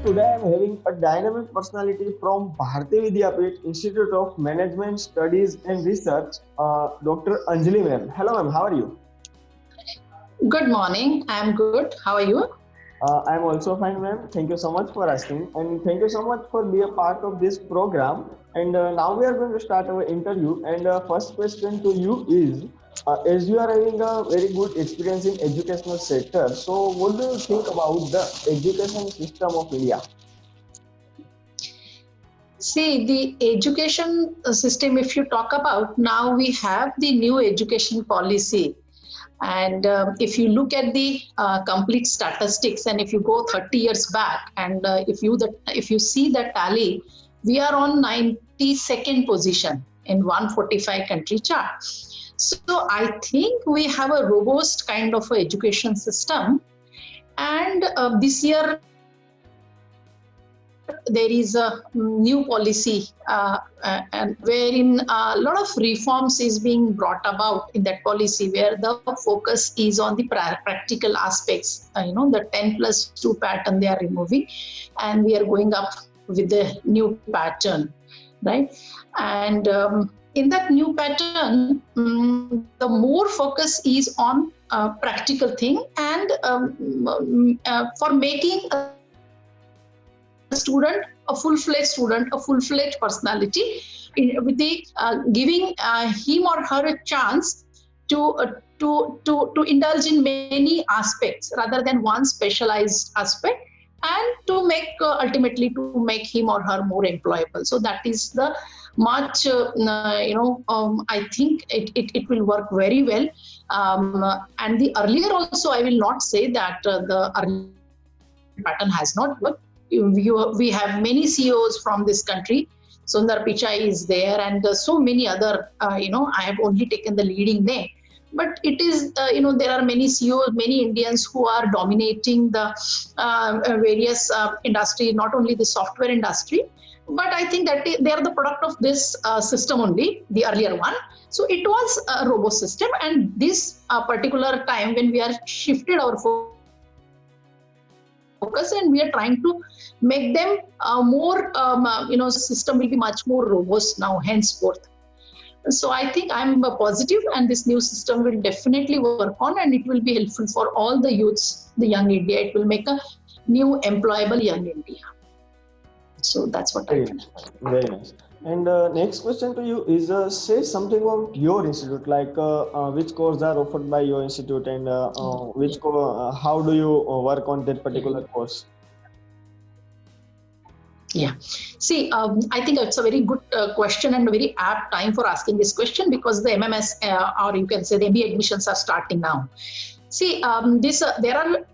today I'm having a dynamic personality from Bharati Vidyapeeth Institute of Management Studies and Research, Dr. Anjali ma'am. Hello ma'am, how are you? Good morning. I'm good. How are you? I'm also fine ma'am. Thank you so much for asking and thank you so much for being a part of this program. And now we are going to start our interview. And first question to you is, as you are having a very good experience in educational sector, so what do you think about the education system of India? See, the education system, if you talk about now, we have the new education policy. And if you look at the complete statistics, and if you go 30 years back, and if you see the tally, we are on 92nd position in 145 country chart. So I think we have a robust kind of a education system. And this year there is a new policy and wherein a lot of reforms is being brought about in that policy, where the focus is on the practical aspects. The 10+2 pattern they are removing, and we are going up with the new pattern, right? And in that new pattern, the more focus is on practical thing, and for making student a full-fledged student, a full-fledged personality, with the giving him or her a chance to indulge in many aspects rather than one specialized aspect, and to make ultimately to make him or her more employable. So that is the much I think it will work very well. And the earlier also, I will not say that the earlier pattern has not worked. We have many CEOs from this country. Sundar Pichai is there, and so many other, I have only taken the leading name. But it is, there are many CEOs, many Indians who are dominating the various industry, not only the software industry, but I think that they are the product of this system only, the earlier one. So it was a robust system, and this particular time when we are shifted our focus, and we are trying to make them more, system will be much more robust now henceforth. So I think I'm positive, and this new system will definitely work on, and it will be helpful for all the youths, the young India. It will make a new employable young India. So that's what I Very think. nice. Very nice. And next question to you is, say something about your institute, like which courses are offered by your institute, and how do you work on that particular course? Yeah. See, I think it's a very good question and a very apt time for asking this question, because the MMS or you can say the MBA admissions are starting now. See, there are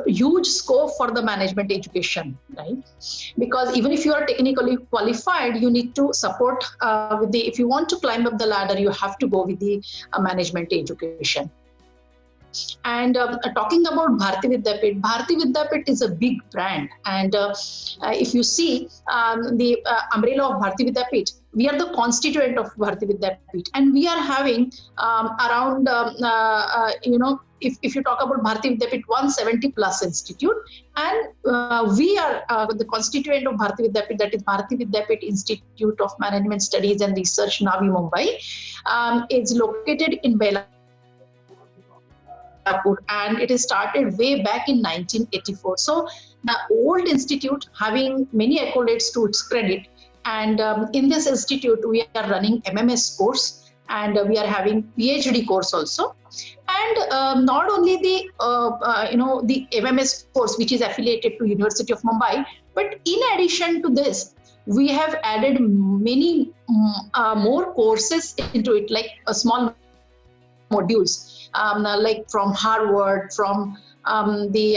huge scope for the management education, right? Because even if you are technically qualified, you need to support with the, if you want to climb up the ladder, you have to go with the management education. And talking about Bharati Vidyapeeth is a big brand. And if you see the umbrella of Bharati Vidyapeeth, we are the constituent of Bharati Vidyapeeth, and we are having around, if you talk about Bharati Vidyapeeth, 170 plus institute, and we are the constituent of Bharati Vidyapeeth, that is Bharati Vidyapeeth Institute of Management Studies and Research, Navi Mumbai. It's located in Belapur, and it is started way back in 1984. So the old institute having many accolades to its credit, and in this institute we are running MMS course, and we are having PhD course also, and not only the the MMS course which is affiliated to University of Mumbai, but in addition to this, we have added many more courses into it, like a small modules, like from Harvard, from the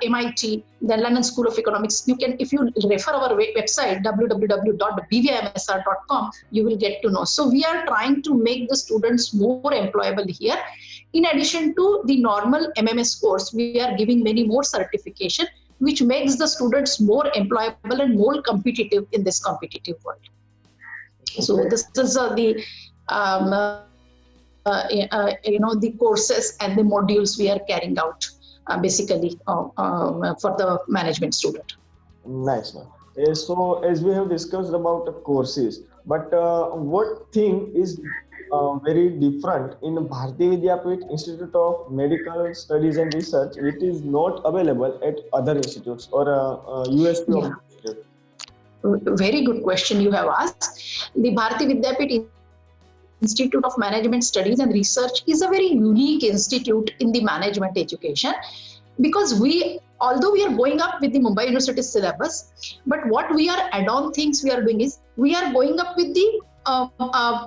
MIT, the London School of Economics. You can, if you refer our website www.bvimsr.com, you will get to know. So we are trying to make the students more employable here. In addition to the normal MMS course, we are giving many more certification, which makes the students more employable and more competitive in this competitive world. So this is the the courses and the modules we are carrying out basically for the management student. Nice, man. So, as we have discussed about the courses, but what thing is very different in Bharati Vidyapit Institute of Medical Studies and Research, which is not available at other institutes or USP of Yeah, the institute? very good question you have asked. The Bharati Vidyapit Institute of Management Studies and Research is a very unique institute in the management education, because although we are going up with the Mumbai University syllabus, but what we are add-on things we are doing is we are going up with the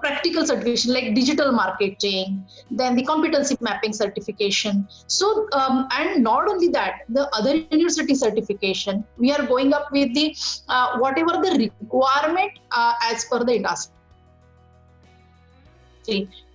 practical certification like digital marketing, then the competency mapping certification. So, and not only that, the other university certification, we are going up with the whatever the requirement as per the industry.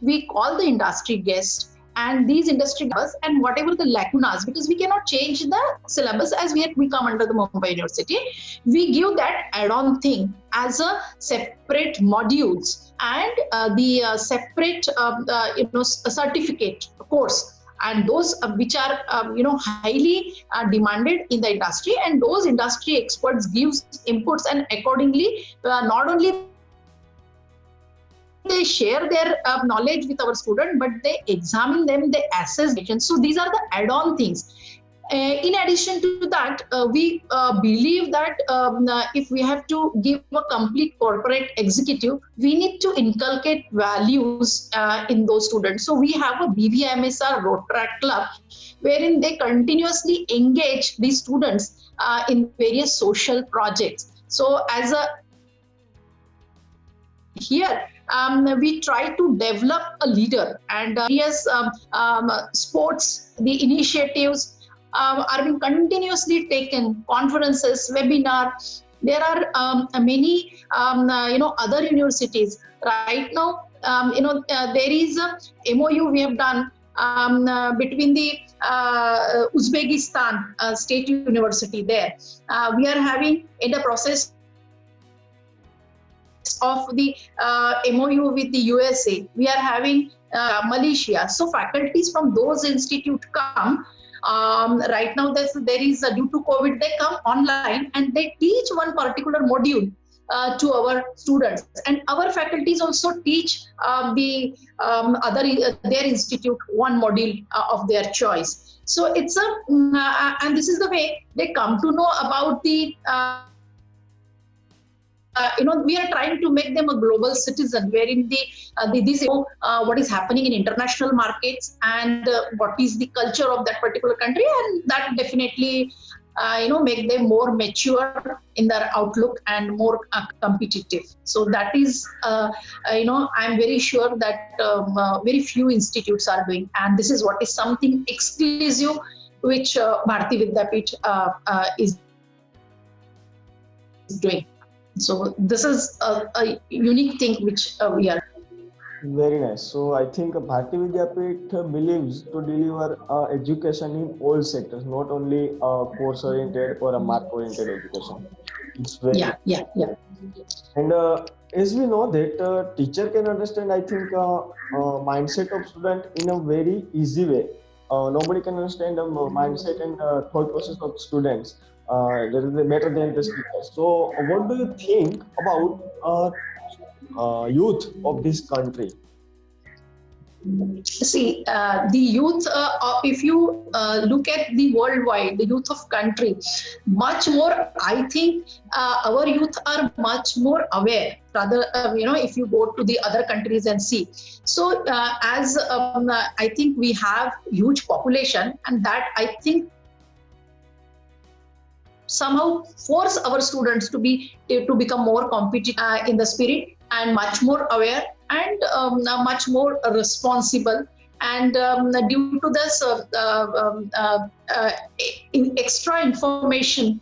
We call the industry guest, and these industry members and whatever the lacunas, because we cannot change the syllabus as we come under the Mumbai University, we give that add-on thing as a separate modules and the separate certificate course, and those which are highly demanded in the industry, and those industry experts gives inputs, and accordingly not only they share their knowledge with our student, but they examine them, they assess it. So these are the add-on things. In addition to that, we believe that if we have to give a complete corporate executive, we need to inculcate values in those students. So we have a BVMSR Rotaract Club, wherein they continuously engage these students in various social projects. So as a here, we try to develop a leader, and various sports, the initiatives are being continuously taken, conferences, webinar. There are many other universities right now. There is a MOU we have done between the Uzbekistan State University there. We are having in the process of the MOU with the USA. We are having Malaysia. So faculties from those institutes come. Right now, there is due to COVID, they come online and they teach one particular module to our students, and our faculties also teach the their institute one module of their choice. So it's and this is the way they come to know about the. We are trying to make them a global citizen, wherein what is happening in international markets and what is the culture of that particular country, and that definitely make them more mature in their outlook and more competitive. So that is I'm very sure that very few institutes are doing, and this is what is something exclusive which Bharati Vidyapit is doing. So this is a unique thing which we are. Very nice. So I think Bharati Vidyapit believes to deliver education in all sectors, not only course-oriented or a mark-oriented education. It's very Yeah. And as we know that teacher can understand, I think, mindset of student in a very easy way. Nobody can understand the mindset and thought process of students better than the teacher. So, what do you think about youth of this country? See, the youth, if you look at the worldwide, the youth of country, much more, I think our youth are much more aware. Rather, if you go to the other countries and see. So, as I think we have huge population, and that I think somehow force our students to become more competitive in the spirit, and much more aware, and much more responsible, and due to this extra information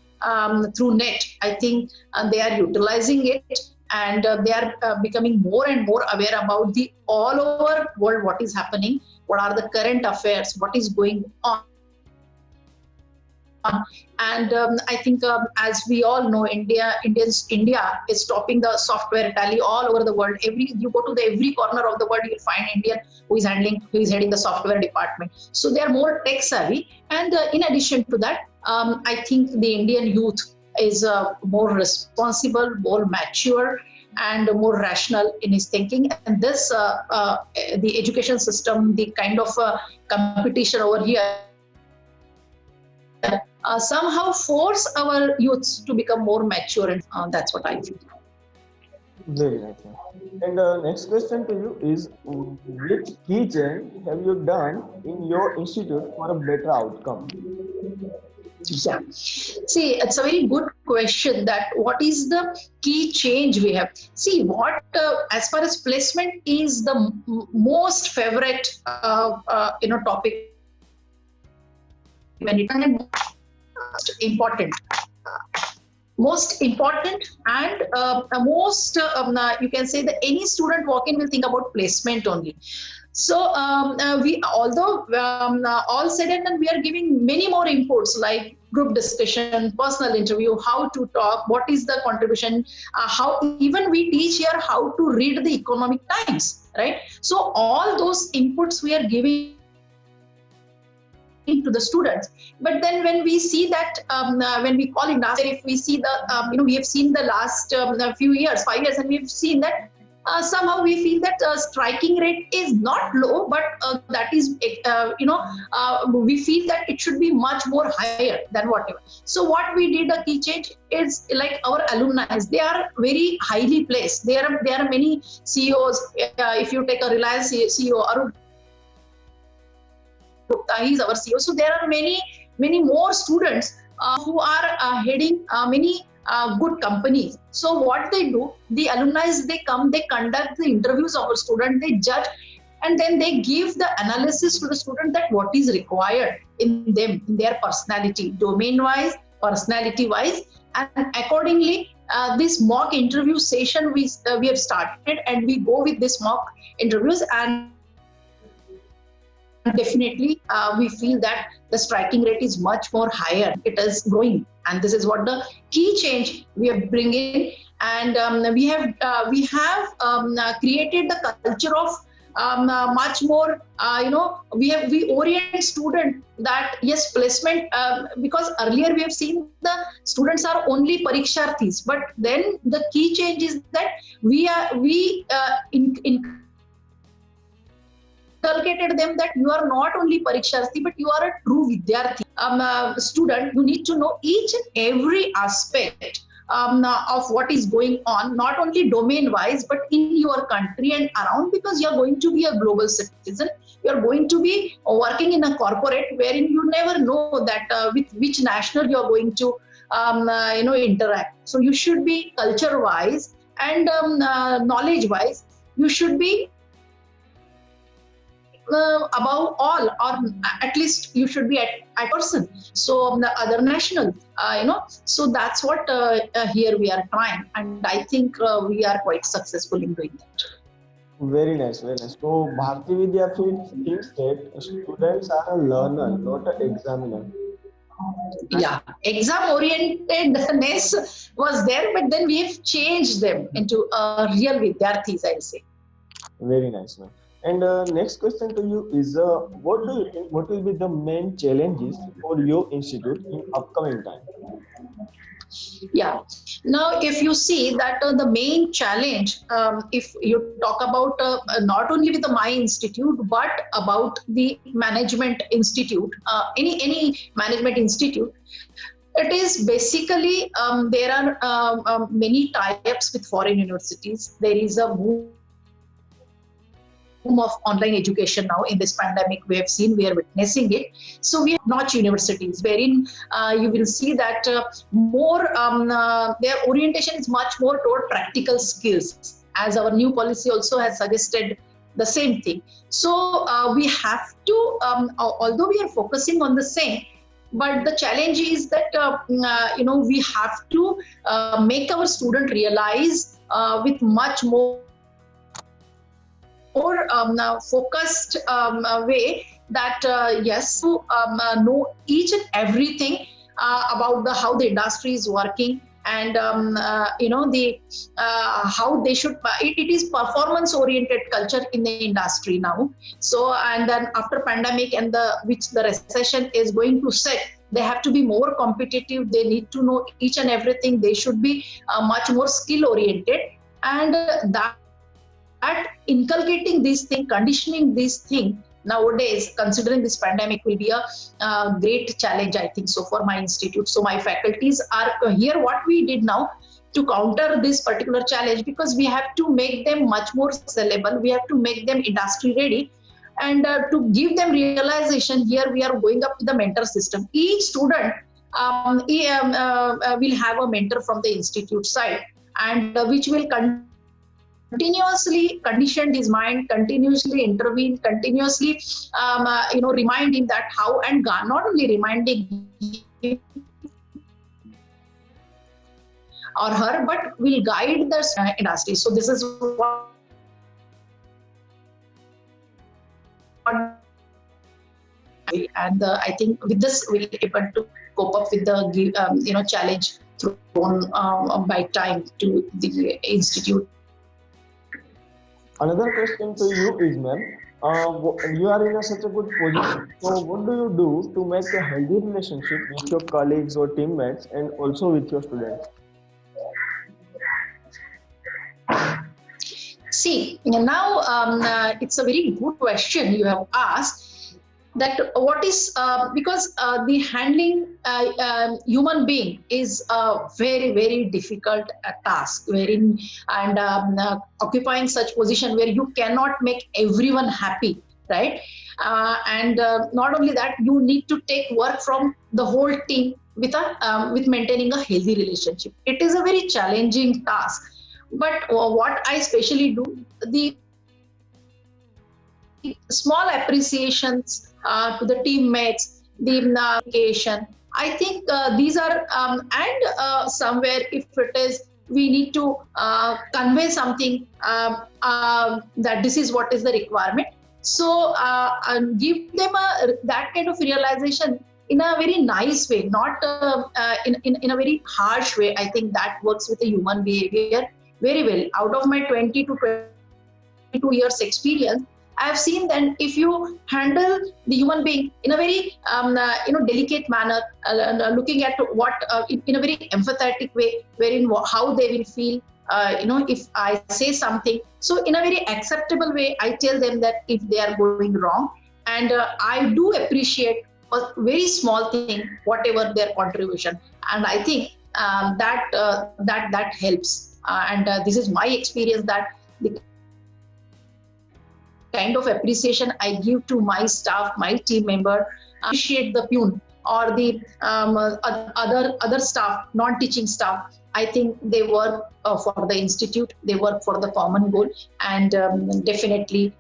through net, I think they are utilizing it, and they are becoming more and more aware about the all over world, what is happening, what are the current affairs, what is going on And I think, as we all know, India is topping the software tally all over the world. You go to every corner of the world, you'll find Indian who is heading the software department. So they are more tech savvy. And in addition to that, I think the Indian youth is more responsible, more mature, and more rational in his thinking. And this, the education system, the kind of competition over here, somehow force our youths to become more mature, and that's what I feel. Very nice. And next question to you is, which key change have you done in your institute for a better outcome? Yeah. See, it's a very good question that what is the key change we have. See, what as far as placement is the most favorite topic when it is most important and you can say that any student walk in will think about placement only. So all said and done, we are giving many more inputs like group discussion, personal interview, how to talk, what is the contribution, how even we teach here how to read the Economic Times, right? So all those inputs we are giving to the students. But then when we see that, when we call industry, if we see the, we have seen the last few years, 5 years, and we've seen that somehow we feel that striking rate is not low, but that is, we feel that it should be much more higher than whatever. So what we did, a key change is like our alumni, they are very highly placed. There are many CEOs. If you take a Reliance CEO, Arun Gupta, he's our CEO. So there are many more students who are heading many good companies. So what they do, the alumni, they come, they conduct the interviews of a student, they judge, and then they give the analysis to the student that what is required in them, in their personality, domain-wise, personality-wise, and accordingly, this mock interview session we have started, and we go with this mock interviews, and definitely we feel that the striking rate is much more higher. It is growing, and this is what the key change we are bringing. And we have created the culture of much more. We orient student that yes, placement, because earlier we have seen the students are only pariksharthis, but then the key change is that we inculcated them that you are not only pariksharthi, but you are a true vidyarthi. Student, you need to know each and every aspect of what is going on, not only domain-wise, but in your country and around, because you are going to be a global citizen. You are going to be working in a corporate wherein you never know that with which national you are going to interact. So you should be culture-wise and knowledge-wise, you should be above all, or at least you should be at person. So the other national, so that's what here we are trying, and I think we are quite successful in doing that. Very nice, very nice. So Bharati Vidyapeeth thinks that students are a learner, not an examiner. Yeah, exam orientedness was there, but then we have changed them into real Vidyarthis, I'll say. Very nice, man. And next question to you is, what do you think, what will be the main challenges for your institute in upcoming time? Yeah. Now, if you see that the main challenge, if you talk about not only with the My Institute, but about the management institute, any management institute, it is basically there are many tie-ups with foreign universities. There is a boom of online education now in this pandemic. We are witnessing it. So we have notch universities wherein you will see that more their orientation is much more toward practical skills, as our new policy also has suggested the same thing. So we have to, although we are focusing on the same, but the challenge is that we have to make our student realize with much more focused way that yes, to know each and everything about the how the industry is working, and the how they should. It is performance oriented culture in the industry now. So, and then after pandemic and which the recession is going to set, they have to be more competitive. They need to know each and everything. They should be much more skill oriented, and that inculcating this thing, conditioning this thing nowadays, considering this pandemic, will be a great challenge, I think so, for my institute. So my faculties are here. What we did now to counter this particular challenge, because we have to make them much more sellable, we have to make them industry ready, and to give them realization, here we are going up to the mentor system. Each student will have a mentor from the institute side, and which will continuously condition his mind, continuously intervene, continuously remind him that how, and not only reminding him or her, but will guide the industry. So this is what, and I think with this we'll be able to cope up with the challenge thrown by time to the institute. Another question to you is, ma'am, you are in such a good position. So, what do you do to make a healthy relationship with your colleagues or teammates, and also with your students? See, now it's a very good question you have asked. That what is because the handling human being is a very, very difficult task, wherein and occupying such position where you cannot make everyone happy, right? And not only that, you need to take work from the whole team with maintaining a healthy relationship. It is a very challenging task. But what I specially do, the small appreciations to the teammates, the communication. I think these are, and somewhere if it is, we need to convey something that this is what is the requirement. So and give them that kind of realization in a very nice way, not in a very harsh way. I think that works with the human behavior very well. Out of my 20 to 22 years experience, I have seen that if you handle the human being in a very delicate manner, looking at what in a very empathetic way, wherein how they will feel, if I say something, so in a very acceptable way, I tell them that if they are going wrong, and I do appreciate a very small thing, whatever their contribution, and I think that helps, and this is my experience, that the kind of appreciation I give to my staff, my team member, appreciate the pune or the other staff, non-teaching staff. I think they work for the institute, they work for the common goal, and definitely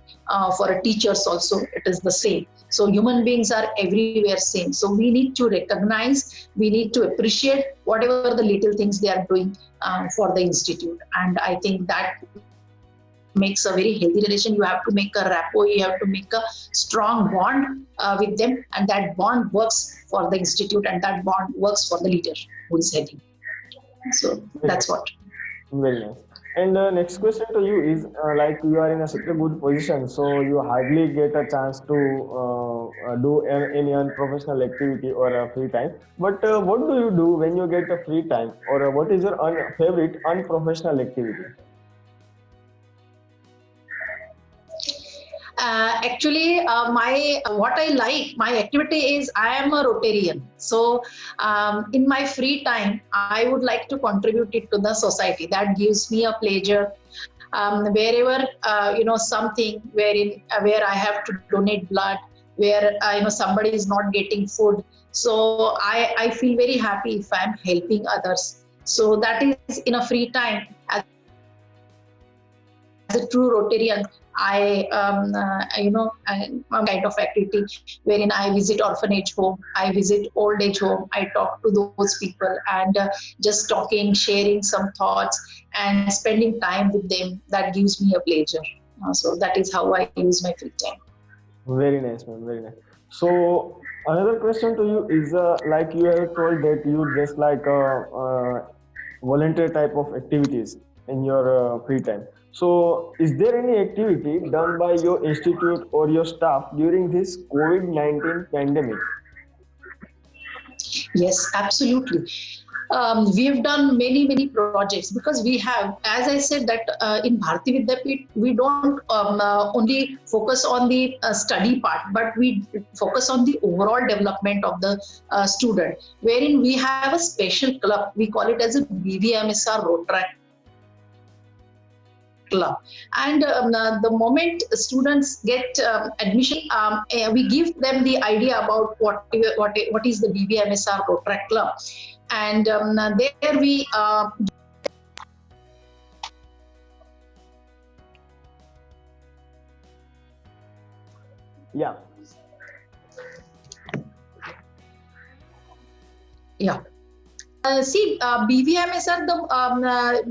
for teachers also it is the same. So human beings are everywhere same. So we need to recognize, we need to appreciate whatever the little things they are doing for the institute, and I think that makes a very healthy relation. You have to make a rapport, you have to make a strong bond with them, and that bond works for the institute, and that bond works for the leader who is heading. So that's what. Very nice. And next question to you is, like you are in such a good position, so you hardly get a chance to do any unprofessional activity or a free time. But what do you do when you get a free time, or what is your favorite unprofessional activity? Actually, what I like, my activity is, I am a Rotarian. So in my free time, I would like to contribute it to the society. That gives me a pleasure. Wherever something where I have to donate blood, where somebody is not getting food, so I feel very happy if I'm helping others. So that is in a free time. As a true Rotarian, I kind of activity wherein I visit orphanage home, I visit old age home, I talk to those people, and just talking, sharing some thoughts, and spending time with them. That gives me a pleasure. So that is how I use my free time. Very nice, ma'am. Very nice. So Another question to you is like you have told that you just like volunteer type of activities in your free time. So, is there any activity done by your institute or your staff during this COVID-19 pandemic? Yes, absolutely. We've done many projects because we have, as I said, that in Bharati Vidyapeeth we don't only focus on the study part, but we focus on the overall development of the student. Wherein we have a special club, we call it as a BVMSR Rotary Club, and the moment students get admission, we give them the idea about what is the BVMSR Rotary Club, and there we Yeah. yeah. See, BVMs are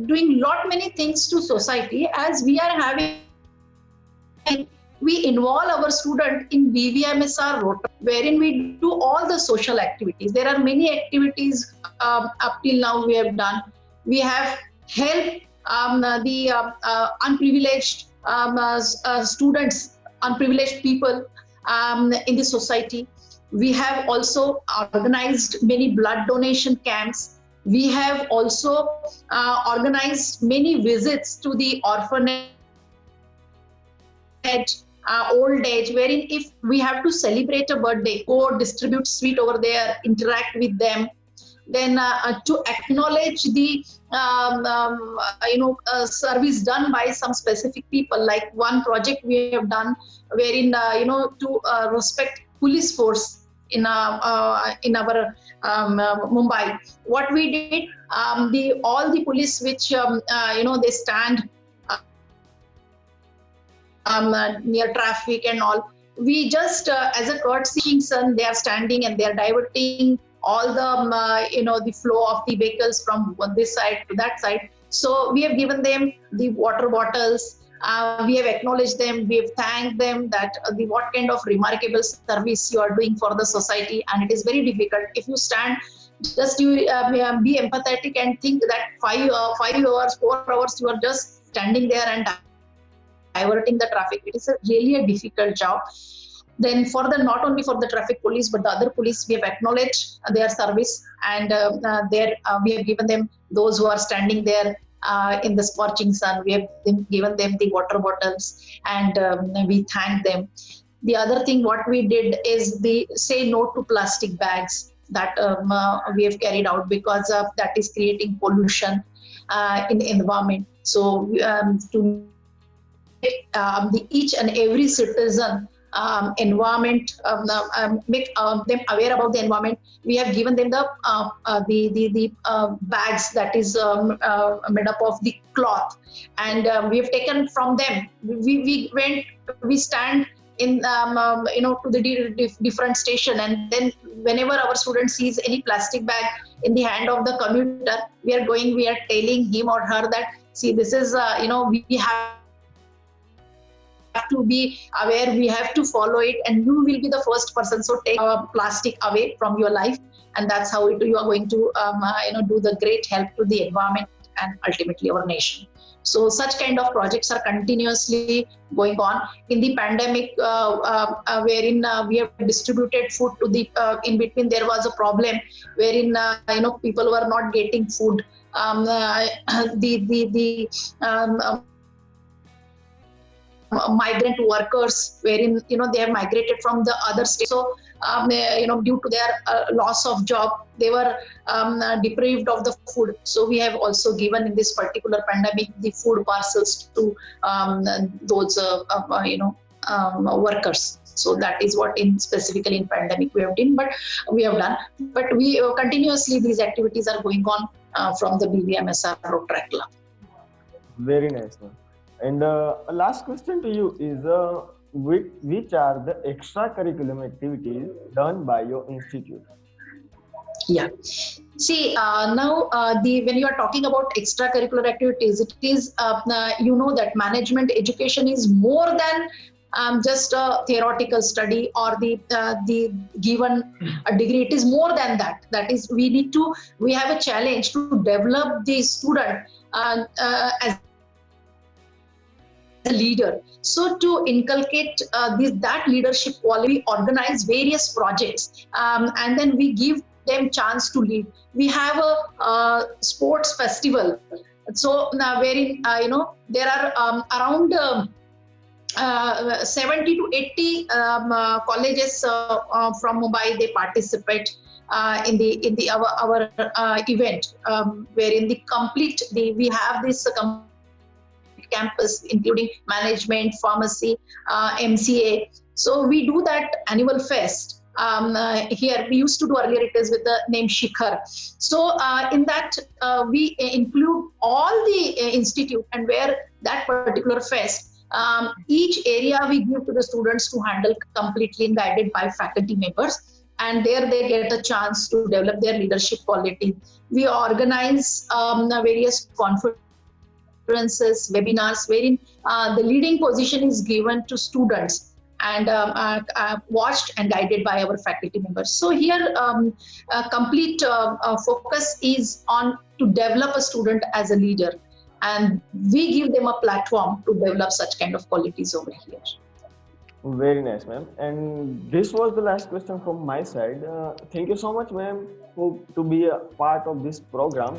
doing lot many things to society, as we are having. We involve our student in BVMSR Rotary, wherein we do all the social activities. There are many activities up till now we have done. We have helped the unprivileged students, unprivileged people in the society. We have also organized many blood donation camps. We have also organized many visits to the orphanage, old age, wherein if we have to celebrate a birthday, go distribute sweet over there, interact with them. Then to acknowledge the service done by some specific people, like one project we have done wherein to respect police force in our Mumbai. What we did, all the police which they stand near traffic and all, we just as a courtesy, they are standing and they are diverting all the the flow of the vehicles from this side to that side. So we have given them the water bottles. We have acknowledged them. We have thanked them that what kind of remarkable service you are doing for the society, and it is very difficult. If you stand, just you be empathetic and think that 5 hours, 4 hours, you are just standing there and diverting the traffic. It is really a difficult job. Then for the not only for the traffic police but the other police, we have acknowledged their service, and we have given them, those who are standing there in the scorching sun, we have given them the water bottles, and we thank them. The other thing what we did is the say no to plastic bags that we have carried out, because that is creating pollution in the environment. So to each and every citizen environment, make them aware about the environment, we have given them the bags that is made up of the cloth, and we have taken from them. We stand in to the different station, and then whenever our student sees any plastic bag in the hand of the commuter, we are telling him or her that, see, this is we have to be aware, we have to follow it, and you will be the first person. So take plastic away from your life, and that's how you are going to do the great help to the environment and ultimately our nation. So such kind of projects are continuously going on. In the pandemic, wherein we have distributed food to the in between there was a problem wherein people were not getting food. Migrant workers, wherein they have migrated from the other states, so due to their loss of job, they were deprived of the food. So we have also given in this particular pandemic the food parcels to those workers. So that is what specifically in pandemic we have done. But we continuously, these activities are going on from the BVMSR Rotary Club. Very nice, man. And a last question to you is, which are the extracurricular activities done by your institute? Yeah. See, now when you are talking about extracurricular activities, it is that management education is more than just a theoretical study or the given degree. It is more than that. That is, we have a challenge to develop the student as a leader. So to inculcate that leadership quality, we organize various projects, and then we give them chance to lead. We have a sports festival. So now, wherein there are around 70 to 80 colleges from Mumbai. They participate in the our event, wherein we have this campus, including management, pharmacy, MCA. So we do that annual fest. Here we used to do earlier, it is with the name Shikhar. So in that we include all the institute, and where that particular fest, each area we give to the students to handle completely, and guided by faculty members, and there they get a chance to develop their leadership quality. We organize various conferences, webinars, wherein the leading position is given to students, and watched and guided by our faculty members. So here complete focus is on to develop a student as a leader, and we give them a platform to develop such kind of qualities over here. Very nice, ma'am. And this was the last question from my side. Thank you so much, ma'am, to be a part of this program.